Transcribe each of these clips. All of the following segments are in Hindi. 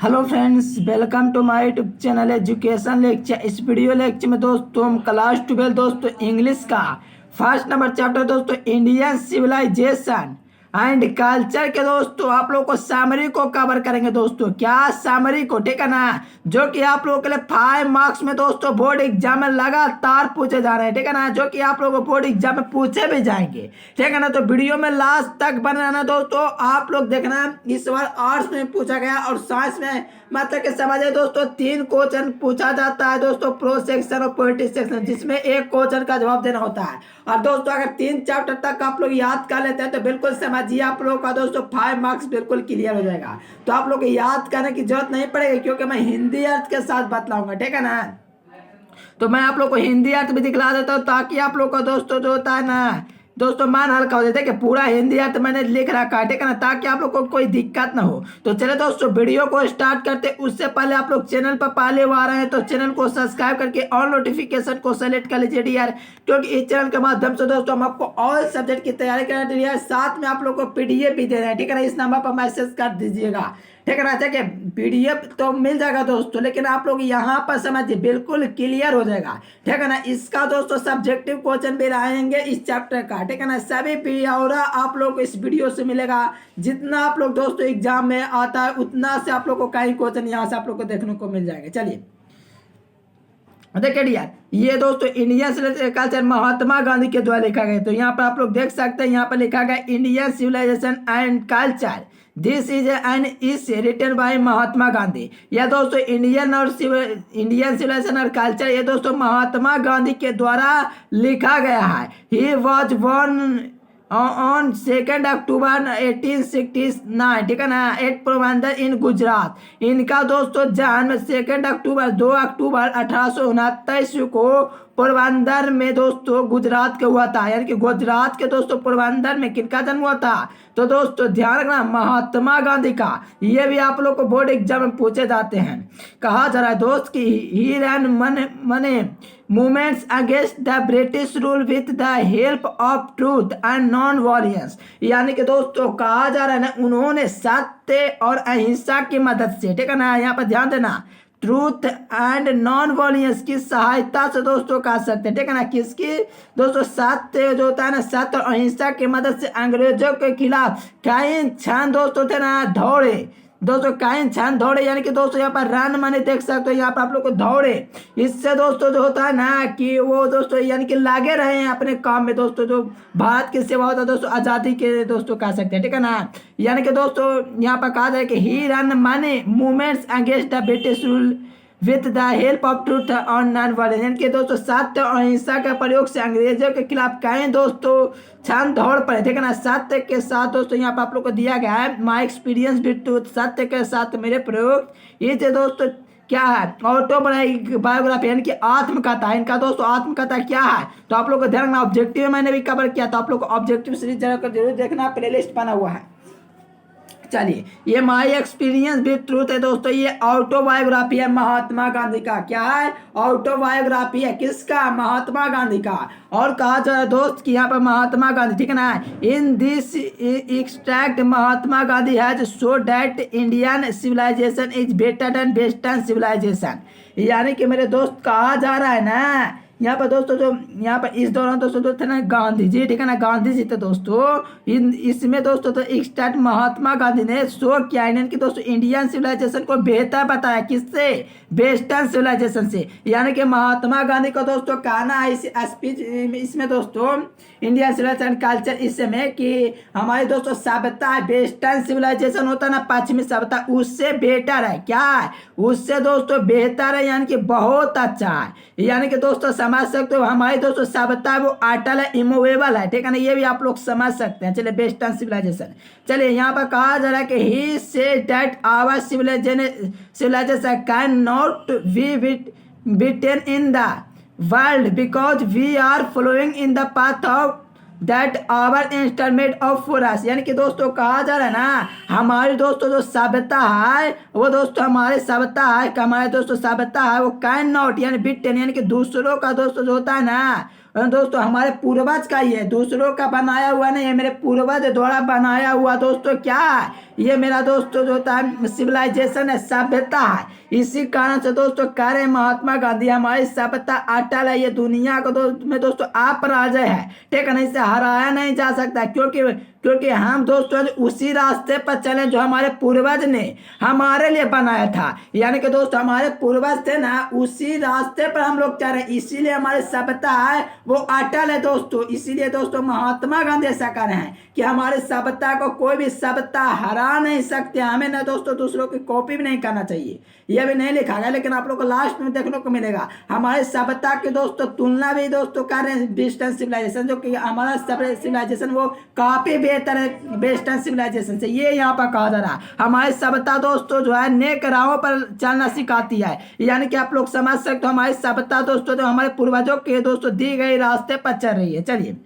Hello friends, welcome to my YouTube channel education lecture. इस वीडियो लेक्चर में दोस्तों हम क्लास 12 दोस्तों इंग्लिश का फर्स्ट नंबर चैप्टर दोस्तों इंडियन सिविलाइजेशन एंड कल्चर के दोस्तों आप लोग को समरी को कवर करेंगे दोस्तों। क्या समरी को, ठीक है ना, जो कि आप लोगों के लिए 5 मार्क्स में दोस्तों बोर्ड एग्जाम में लगातार पूछे जा रहे हैं, ठीक है ना, जो कि आप लोगों को बोर्ड एग्जाम में पूछे भी जाएंगे, ठीक है ना। तो वीडियो में लास्ट तक बने रहना दोस्तों, आप लोग देखना। इस बार आर्ट्स में पूछा गया और साइंस में मतलब कि समझे दोस्तों 3 क्वेश्चन पूछा जाता है दोस्तों, प्रो सेक्शन और पोएट्री सेक्शन, जिसमें एक क्वेश्चन का जवाब देना होता है। और दोस्तों अगर 3 चैप्टर तक आप लोग याद कर लेते हैं तो बिल्कुल समझिए आप लोगों का दोस्तों 5 मार्क्स बिल्कुल क्लियर हो जाएगा। तो आप लोग को याद करने की जरूरत नहीं पड़ेगी, क्योंकि मैं हिंदी अर्थ के साथ बतलाऊंगा, ठीक है ना। तो मैं आप लोग को हिंदी अर्थ भी दिखला देता हूँ, ताकि आप लोग का दोस्तों जो होता है ना दोस्तों मन हल्का हो जाता है कि पूरा हिंदी अर्थ मैंने लिख रखा है, ठीक है ना, ताकि आप लोग को कोई दिक्कत ना हो। तो चले दोस्तों वीडियो को स्टार्ट करते। उससे पहले आप लोग चैनल पर पहले आ रहे हैं तो चैनल को सब्सक्राइब करके ऑल नोटिफिकेशन को सेलेक्ट कर लीजिए डियर, क्योंकि इस चैनल के माध्यम से दोस्तों हम आपको ऑल सब्जेक्ट की तैयारी कर रहे हैं, साथ में आप लोग को पीडीएफ भी दे रहे हैं, ठीक है ना। इस नंबर पर मैसेज कर दीजिएगा, ठीक है ना। देखिए पीडीएफ तो मिल जाएगा दोस्तों, लेकिन आप लोग यहाँ पर समझिए बिल्कुल क्लियर हो जाएगा, ठीक है ना। इसका दोस्तों सब्जेक्टिव क्वेश्चन भी रहेंगे इस चैप्टर का, ठीक है ना। सभी ब्यौरा आप लोग को इस वीडियो से मिलेगा। जितना आप लोग दोस्तों एग्जाम में आता है उतना से आप लोग को कई क्वेश्चन यहाँ से आप लोग को देखने को मिल जाएगा। चलिए देखिए यार, ये दोस्तों इंडियन कल्चर महात्मा गांधी के द्वारा लिखा गया। तो यहाँ पर आप लोग देख सकते हैं, यहाँ पर लिखा गया Indian civilisation and culture, this is an is written by Mahatma Gandhi. यह दोस्तों इंडियन सिविलाइजेशन और कल्चर ये दोस्तों महात्मा गांधी के द्वारा लिखा गया है। ही वॉज बोर्न ऑन 2 अक्टूबर 1869, ठीक है ना, एट पोरबंदर इन गुजरात। इनका दोस्तों जन्म 2 अक्टूबर 1829 को पोरबंदर में दोस्तों गुजरात के हुआ था, यानी कि गुजरात के दोस्तों पोरबंदर में किनका जन्म हुआ था। तो दोस्तों ध्यान रखना महात्मा गांधी का, ये भी आप लोग को बोर्ड एग्जाम में पूछे जाते हैं। कहा जा रहा है दोस्त की ही रैन मने movements against the British rule with the help of truth and non violence, यानी कि दोस्तों कहा जा रहा है ना उन्होंने सत्य और अहिंसा की मदद से, ठीक है ना, यहाँ पर ध्यान देना, ट्रूथ एंड नॉन वॉयलेंस की सहायता से दोस्तों कह सकते हैं, ठीक है ना। किसकी दोस्तों, सत्य जो होता है ना, सत्य और अहिंसा की मदद से अंग्रेजों के खिलाफ कई क्षण दोस्तों थे ना दौड़े दोस्तों, कई क्षण दौड़े, यानी कि दोस्तों यहाँ पर रन माने देख सकते हो, यहाँ पर आप लोग को दौड़े। इससे दोस्तों जो होता है ना कि वो दोस्तों यानी कि लागे रहे हैं अपने काम में दोस्तों, जो भारत की सेवा होता है दोस्तों, आज़ादी के दोस्तों कह सकते हैं, ठीक है ना। यानी कि दोस्तों यहाँ पर कहा जाए कि ही रन माने movements against the British rule with the help of truth और नॉन वायलेंस, यानी कि दोस्तों सत्य और अहिंसा के प्रयोग से अंग्रेजों के खिलाफ कई दोस्तों क्षण दौड़ पड़े, ठीक है ना। सत्य के साथ दोस्तों यहाँ पर आप लोग को दिया गया है माई एक्सपीरियंस विथ ट्रूथ, सत्य के साथ मेरे प्रयोग। ये जो दोस्तों क्या है, ऑटोबायोग्राफी यानी कि आत्मकथा। इनका दोस्तों आत्मकथा क्या है, तो आप लोग को ध्यान रखना। ऑब्जेक्टिव मैंने भी कवर किया, तो आप लोग को ऑब्जेक्टिव सीरीज जरूर देखना, प्लेलिस्ट बना हुआ है। चलिए ये माई एक्सपीरियंस विद ट्रूथ है दोस्तों, ये ऑटोबायोग्राफी है महात्मा गांधी का। क्या है, ऑटोबायोग्राफी है, किसका, महात्मा गांधी का। और कहा जाए दोस्त कि यहाँ पर महात्मा गांधी, ठीक है ना, in this extract Mahatma Gandhi has show that Indian civilisation is better than western civilisation, यानी कि मेरे दोस्त कहा जा रहा है ना यहाँ पर दोस्तों, जो यहाँ पर इस दौरान दोस्तों जो थे ना गांधी जी, ठीक है ना, गांधी जी थे दोस्तों। इसमें दोस्तों तो एक स्टार्ट महात्मा गांधी ने शो किया इनकी दोस्तों इंडियन सिविलाइजेशन को बेहतर बताया, किससे, वेस्टर्न सिविलाइजेशन से। यानी कि महात्मा गांधी को दोस्तों कहना है इस स्पीच इसमें दोस्तों इंडियन सिविलाइजेशन कल्चर इसमें कि हमारी दोस्तों सभ्यता है, वेस्टर्न सिविलाइजेशन होता है ना पश्चिमी सभ्यता, उससे बेटर है। क्या है, उससे दोस्तों बेहतर है, यानी कि बहुत अच्छा है। यानी कि दोस्तों समझ सकते हो हमारी दोस्तों सभ्यता है वो अटल है, इमूवेबल है, ठीक है ना, ये भी आप लोग समझ सकते हैं। चलिए वेस्टर्न सिविलाइजेशन, चलिए यहाँ पर कहा जा रहा है कि he said that our civilisation can not be beaten in the world because we are following in the path of that our instalment of forces, यानी कि दोस्तों कहा जा रहा है ना हमारी दोस्तों जो सभ्यता है वो दोस्तों हमारे सभ्यता है, हमारे दोस्तों सभ्यता है वो कैन नॉट यानी बिटेन, यानी कि दूसरों का दोस्तों जो होता है ना दोस्तों हमारे पूर्वज का ही है, दूसरों का बनाया हुआ नहीं है, मेरे पूर्वज द्वारा बनाया हुआ दोस्तों क्या है, ये मेरा दोस्तों जो होता है सिविलाइजेशन है, सभ्यता है। इसी कारण से दोस्तों कह रहे हैं महात्मा गांधी हमारी सभ्यता अटल है, ये दुनिया को में दोस्तों अपराजय है, ठीक है ना, इसे हराया नहीं जा सकता, क्योंकि हम दोस्तों उसी रास्ते पर चले जो हमारे पूर्वज ने हमारे लिए बनाया था। यानी कि दोस्तों हमारे पूर्वज थे ना, उसी रास्ते पर हम लोग चल रहे हैं, इसीलिए हमारी सभ्यता है वो अटल है दोस्तों। इसीलिए दोस्तों महात्मा गांधी ऐसा कर रहे हैं कि हमारे सभ्यता को कोई भी सभ्यता हरा नहीं सकते। हमें ना दोस्तों दूसरों की कॉपी भी नहीं करना चाहिए, यह भी नहीं लिखा गया, लेकिन आप लोग को लास्ट में देखने को मिलेगा हमारे सभ्यता की दोस्तों तुलना भी दोस्तों कर रहे हैं वेस्टर्न सिविलाइजेशन, जो कि हमारा सिविलाइजेशन वो काफी बेहतर है वेस्टर्न सिविलाइजेशन से, ये यहाँ पर कहा जा रहा है। हमारी सभ्यता दोस्तों जो है नेक राहों पर चलना सिखाती है, यानी कि आप लोग समझ सकते हो हमारी सभ्यता दोस्तों जो हमारे पूर्वजों के दोस्तों दी गई रास्ते पर चल रही है। चलिए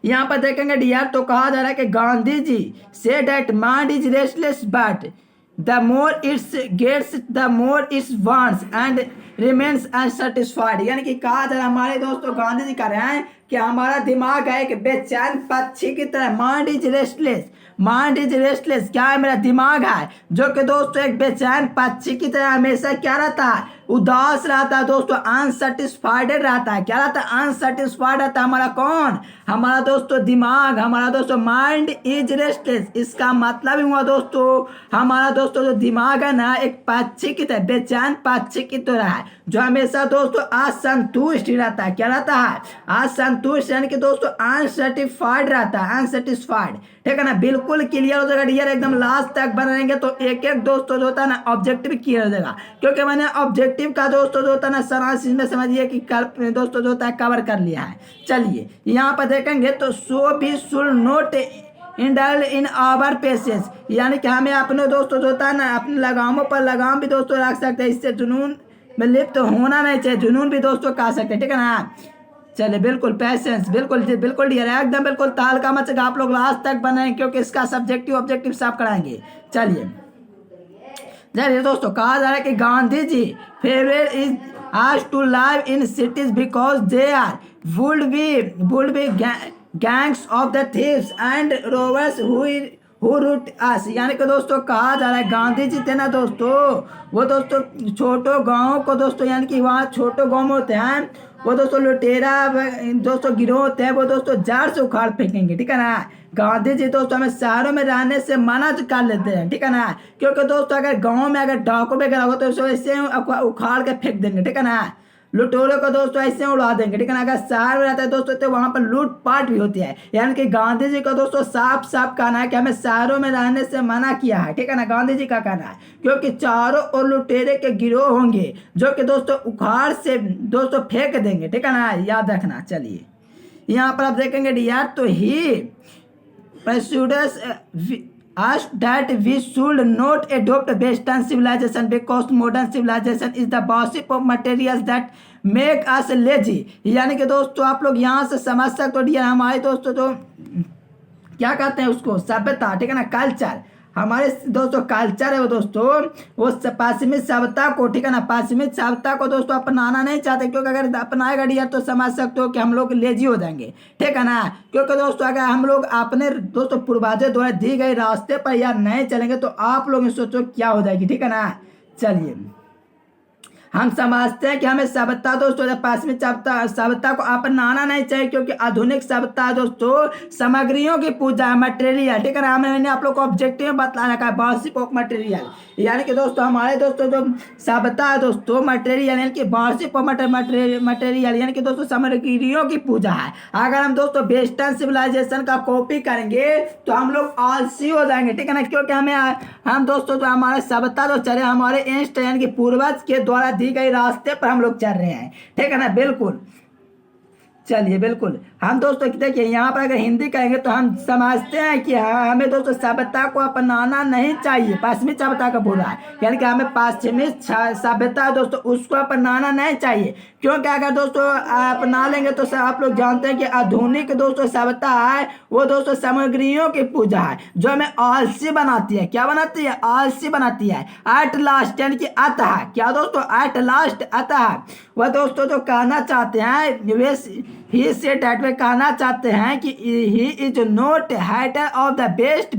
यहाँ पर देखेंगे डियर, तो कहा जा रहा है कि गांधी जी से that mind is restless but the more its gets the more its wants and remains unsatisfied. यानी कि कहा जा रहा है हमारे दोस्तों गांधी जी कह रहे हैं कि हमारा दिमाग है एक बेचैन पक्षी की तरह, mind is restless, mind is restless, क्या है, मेरा दिमाग है जो कि दोस्तों एक बेचैन पक्षी की तरह हमेशा क्या रहता है, उदास रहता है दोस्तों, अनसेटिस्फाइड रहता है, क्या रहता है, अनसेटिस्फाइड रहता है हमारा कौन, हमारा दोस्तों दिमाग, हमारा दोस्तों माइंड इज रेस्टलेस। इसका मतलब ही हुआ दोस्तों हमारा दोस्तों जो दिमाग है ना एक पक्षी की तरह, बेचैन पक्षी की तरह है, जो हमेशा दोस्तों असंतुष्ट रहता है, क्या रहता है, असंतुष्ट, यानी कि दोस्तों अनसेटिस्फाइड रहता है, अनसेटिस्फाइड, ठीक है ना। बिल्कुल क्लियर हो जाएगा डियर, एकदम लास्ट तक बनाएंगे तो एक एक दोस्तों जो होता है ना ऑब्जेक्टिव क्लियर हो जाएगा, क्योंकि मैंने ऑब्जेक्टिव का दोस्तों जो होता है ना सारांश इसमें समझिए कि दोस्तों जो होता है कवर कर लिया है। चलिए यहाँ पर देखेंगे तो सो भी should not indulge in our patience, यानी कि हमें अपने दोस्तों जो होता है ना अपने लगामों पर लगाम भी दोस्तों रख सकते हैं, इससे जुनून में लिप्त होना नहीं चाहिए, जुनून भी दोस्तों कह सकते हैं, ठीक है ना। चलिए बिल्कुल पैसेंस, बिल्कुल बिल्कुल डियर एकदम बिल्कुल ताल का मचेगा, आप लोग लास्ट तक बनाएं क्योंकि इसका सब्जेक्टिव ऑब्जेक्टिव सब कराएंगे। चलिए दोस्तों कहा जा रहा है कि गांधी जी फेवरेट इज आज to live in cities because they are would be gangs of the thieves and rovers who rout us. यानी कि दोस्तों कहा जा रहा है गांधी जी थे ना दोस्तों, वो दोस्तों छोटो गाँव को दोस्तों, यानी कि वहाँ छोटो गाँव में होते हैं वो दोस्तों लुटेरा दोस्तों गिरोह होते हैं, वो दोस्तों जड़ से उखाड़ फेंकेंगे, ठीक है ना। गांधी जी दोस्तों हमें शहरों में रहने से मना कर लेते हैं, ठीक है ना, क्योंकि दोस्तों अगर गांव में अगर डाकू वगैरह हो तो ऐसे उखाड़ के फेंक देंगे, ठीक है ना, लुटेरों को दोस्तों ऐसे उड़ा देंगे, ठीक है ना। अगर शहर में रहता है दोस्तों तो वहाँ पर लूटपाट भी होती है, यानी कि गांधी जी का दोस्तों साफ साफ कहना है कि हमें शहरों में रहने से मना किया है, ठीक है ना, गांधी जी का कहना है, क्योंकि चारों ओर लुटेरे के गिरोह होंगे जो कि दोस्तों उखाड़ से दोस्तों फेंक देंगे, ठीक है ना, याद रखना। चलिए यहाँ पर आप देखेंगे डियर, तो ही us that we should not adopt Western civilization because modern civilization is the worship of materials that make us lazy। यानी कि दोस्तों आप लोग यहाँ से समझ सकते हो डियर, हमारे दोस्तों जो क्या कहते हैं उसको सभ्यता, ठीक है ना, कल्चर, हमारे दोस्तों कल्चर है वो दोस्तों वो पश्चिमी सभ्यता को, ठीक है ना, पश्चिमी सभ्यता को दोस्तों अपनाना नहीं चाहते, क्योंकि अगर अपनाएगा डियर तो समझ सकते हो कि हम लोग लेजी हो जाएंगे, ठीक है ना। क्योंकि दोस्तों अगर हम लोग अपने दोस्तों पूर्वजों द्वारा दी गई रास्ते पर यार नहीं चलेंगे तो आप लोग सोचो क्या हो जाएगी, ठीक है ना। चलिए हम समझते हैं कि हमें सभ्यता दोस्तों पश्चिमी सभ्यता को अपनाना नहीं चाहिए, क्योंकि आधुनिक सभ्यता दोस्तों सामग्रियों की पूजा है, मटेरियल, ठीक है ना। मैंने आप लोग को ऑब्जेक्टिव में बता रखा है वर्शिप ऑफ मटेरियल, यानी कि दोस्तों हमारे दोस्तों जो सभ्यता है दोस्तों मटेरियल, यानी कि वर्शिप ऑफ मटेरियल, यानी कि दोस्तों सामग्रियों की पूजा है। अगर हम दोस्तों वेस्टर्न सिविलाइजेशन का कॉपी करेंगे तो हम लोग आलसी हो जाएंगे, ठीक है ना, क्योंकि हम दोस्तों जो हमारे सभ्यता जो चले हमारे एंस्ट यानी कि पूर्वज के द्वारा दी गई रास्ते पर हम लोग चल रहे हैं, ठीक है ना, बिल्कुल। चलिए बिल्कुल हम दोस्तों देखिए यहाँ पर अगर हिंदी कहेंगे तो हम समझते हैं कि हाँ हमें दोस्तों सभ्यता को अपनाना नहीं चाहिए, पश्चिमी सभ्यता का बोल रहा है, यानी कि हमें पश्चिमी सभ्यता दोस्तों उसको अपनाना नहीं चाहिए, क्योंकि अगर दोस्तों अपना लेंगे तो आप लोग जानते हैं कि आधुनिक दोस्तों सभ्यता है वो दोस्तों सामग्रियों की पूजा है जो हमें आलसी बनाती है। क्या बनाती है? आलसी बनाती है। एट लास्ट यानी कि अतः, क्या दोस्तों? एट लास्ट अतः वह दोस्तों जो कहना चाहते हैं वे ही से डैट में कहना चाहते हैं कि he is not hater of the best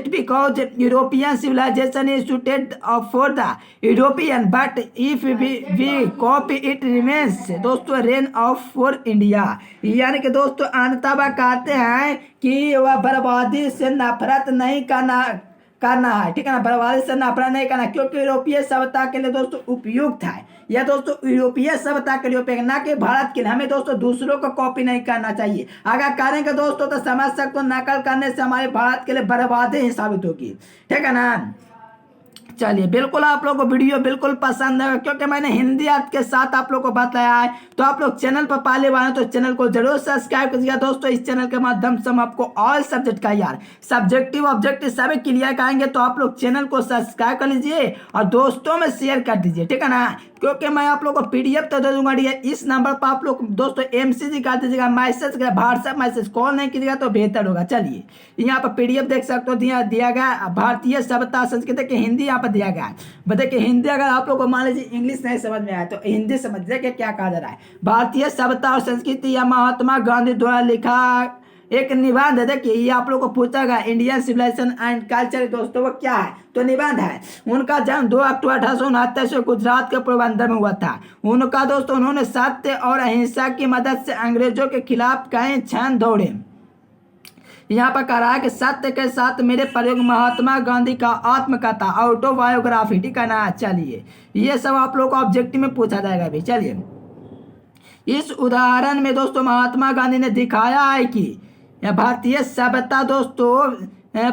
because European civilisation is suited for the European, but if we copy it remains दोस्तों रेन ऑफ फॉर इंडिया। यानी कि दोस्तों अंततः वह कहते हैं कि वह बर्बादी से नफरत नहीं करना है, ठीक है ना, बर्बादी से नफरत नहीं करना, क्योंकि यूरोपीय सभ्यता के लिए दोस्तों उपयुक्त है। यह दोस्तों यूरोपीय सभ्यता के लिए उपयुक्त, ना कि भारत के लिए। हमें दोस्तों दूसरों को कॉपी नहीं करना चाहिए, अगर करेंगे दोस्तों तो समझ सकते हो नकल करने से हमारे भारत के लिए बर्बादी ही साबित होगी, ठीक है ना। चलिए बिल्कुल आप लोगों को वीडियो बिल्कुल पसंद है, क्योंकि मैंने हिंदी अर्थ के साथ आप लोगों को बताया है, तो आप लोग चैनल पर पहले बार हैं तो चैनल को जरूर सब्सक्राइब कीजिएगा दोस्तों। इस चैनल के माध्यम से हम आपको ऑल सब्जेक्ट का यार सब्जेक्टिव ऑब्जेक्टिव सभी क्लियर कराएंगे, तो आप लोग चैनल को सब्सक्राइब कर लीजिए और दोस्तों में शेयर कर दीजिए, ठीक है ना, क्योंकि मैं आप लोग को पीडीएफ तो दे दूंगा। इस नंबर पर आप लोग दोस्तों एमसीजी कर दीजिएगा, मैसेज कर, व्हाट्सएप मैसेज, कॉल नहीं कीजिएगा तो बेहतर होगा। चलिए यहाँ पर पीडीएफ देख सकते हो, दिया गया भारतीय सभ्यता संस्कृति की हिंदी यहाँ पर दिया गया है। देखिए हिंदी अगर आप लोग को मान लीजिए इंग्लिश नहीं समझ में आया तो हिंदी समझ देखिए क्या कहा जा रहा है। भारतीय सभ्यता और संस्कृति या महात्मा गांधी द्वारा लिखा एक निबंध है। देखिए ये आप लोग को पूछा गया इंडियन सिविलाइजेशन एंड कल्चर दोस्तों वो क्या है, तो निबंध है। उनका जन्म 2 अक्टूबर 1869 से गुजरात के पोरबंदर में हुआ था। उनका दोस्तों उन्होंने सत्य और अहिंसा की मदद से अंग्रेजों के खिलाफ कई क्षण दौड़े। यहाँ पर कह रहा है कि सत्य के साथ मेरे प्रयोग महात्मा गांधी का आत्मकथा ऑटोबायोग्राफी, ठीक है ना। चलिए ये सब आप लोग को ऑब्जेक्टिव में पूछा जाएगा भी। चलिए इस उदाहरण में दोस्तों महात्मा गांधी ने दिखाया है कि भारतीय सभ्यता दोस्तों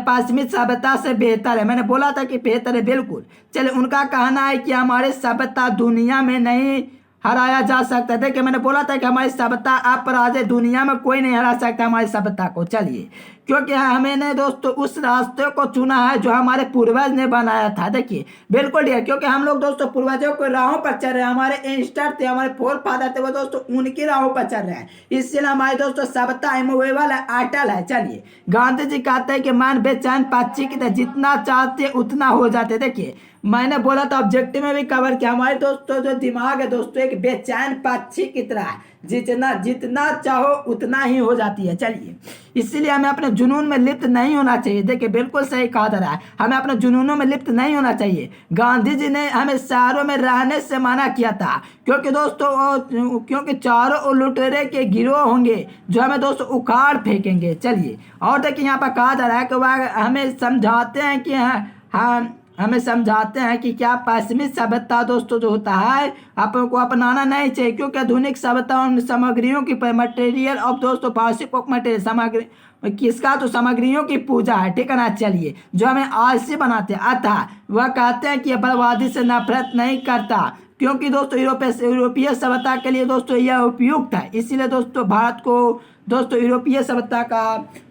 पश्चिमी सभ्यता से बेहतर है। मैंने बोला था कि बेहतर है, बिल्कुल। चलिए उनका कहना है कि हमारी सभ्यता दुनिया में नहीं हराया जा सकता। देखिए मैंने बोला था कि हमारी सभ्यता अपराधे, दुनिया में कोई नहीं हरा सकता हमारी सभ्यता को। चलिए क्योंकि हमने दोस्तों उस रास्ते को चुना है जो हमारे पूर्वज ने बनाया था। देखिए बिल्कुल डियर, क्योंकि हम लोग दोस्तों पूर्वजों को राहों पर चल रहे हैं, हमारे एंस्टर थे, हमारे फोर फादर थे, वो दोस्तों उनकी राहों पर चल रहे हैं, इसलिए हमारे दोस्तों सभ्यता इमूवेबल है, अटल है। चलिए गांधी जी कहते हैं कि मन बेचैन पक्षी की तरह, जितना चाहते उतना हो जाते। देखिए मैंने बोला था ऑब्जेक्टिव में भी कवर किया, हमारे दोस्तों जो दिमाग है दोस्तों एक बेचैन पक्षी की तरह है, जितना चाहो उतना ही हो जाती है। चलिए इसीलिए हमें अपने जुनून में लिप्त नहीं होना चाहिए। देखिए बिल्कुल सही कहा जा रहा है, हमें अपने जुनूनों में लिप्त नहीं होना चाहिए। गांधी जी ने हमें शहरों में रहने से मना किया था, क्योंकि दोस्तों क्योंकि चारों ओर लुटेरे के गिरोह होंगे जो हमें दोस्तों उखाड़ फेंकेंगे। चलिए और देखिए यहाँ पर कहा जा रहा है कि वह हमें समझाते हैं कि हमें समझाते हैं कि क्या पश्चिमी सभ्यता दोस्तों जो होता है आपको अपनाना नहीं चाहिए, क्योंकि आधुनिक सभ्यता उन सामग्रियों की मटेरियल ऑफ दोस्तों पारसिक मटेरियल सामग्री किसका, तो सामग्रियों की पूजा है, ठीक है ना। चलिए जो हमें आलसी बनाते हैं, अतः वह कहते हैं कि बर्बादी से नफरत नहीं करता, क्योंकि दोस्तों यूरोपीय सभ्यता के लिए दोस्तों यह उपयुक्त है। इसीलिए दोस्तों भारत को दोस्तों यूरोपीय सभ्यता का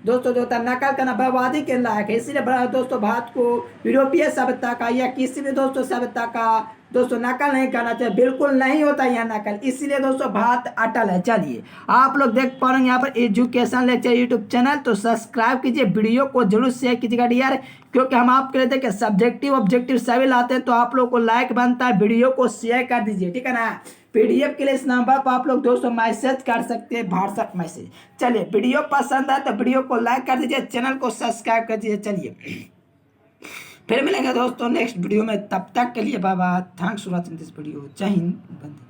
दोस्तों जो होता है नकल करना बर्बादी के लायक है, इसीलिए दोस्तों भारत को यूरोपीय सभ्यता का या किसी भी दोस्तों सभ्यता का दोस्तों नकल नहीं करना चाहिए, बिल्कुल नहीं होता यह नकल, इसीलिए दोस्तों भारत अटल है। चलिए आप लोग देख पा रहे हैं यहाँ पर एजुकेशन लेक्चर यूट्यूब चैनल, तो सब्सक्राइब कीजिए, वीडियो को जरूर शेयर कीजिएगा डियर, क्योंकि हम आपके लिए देखिए सब्जेक्टिव ऑब्जेक्टिव सभी लाते हैं, तो आप लोग को लाइक बनता है, वीडियो को शेयर कर दीजिए, ठीक है ना। पीडीएफ के लिए इस नंबर पर आप लोग दोस्तों मैसेज कर सकते हैं, व्हाट्सएप मैसेज। चलिए वीडियो पसंद है तो वीडियो को लाइक कर दीजिए, चैनल को सब्सक्राइब कर दीजिए। चलिए फिर मिलेंगे दोस्तों नेक्स्ट वीडियो में, तब तक के लिए bye bye, thanks for watching this video. जय हिंद।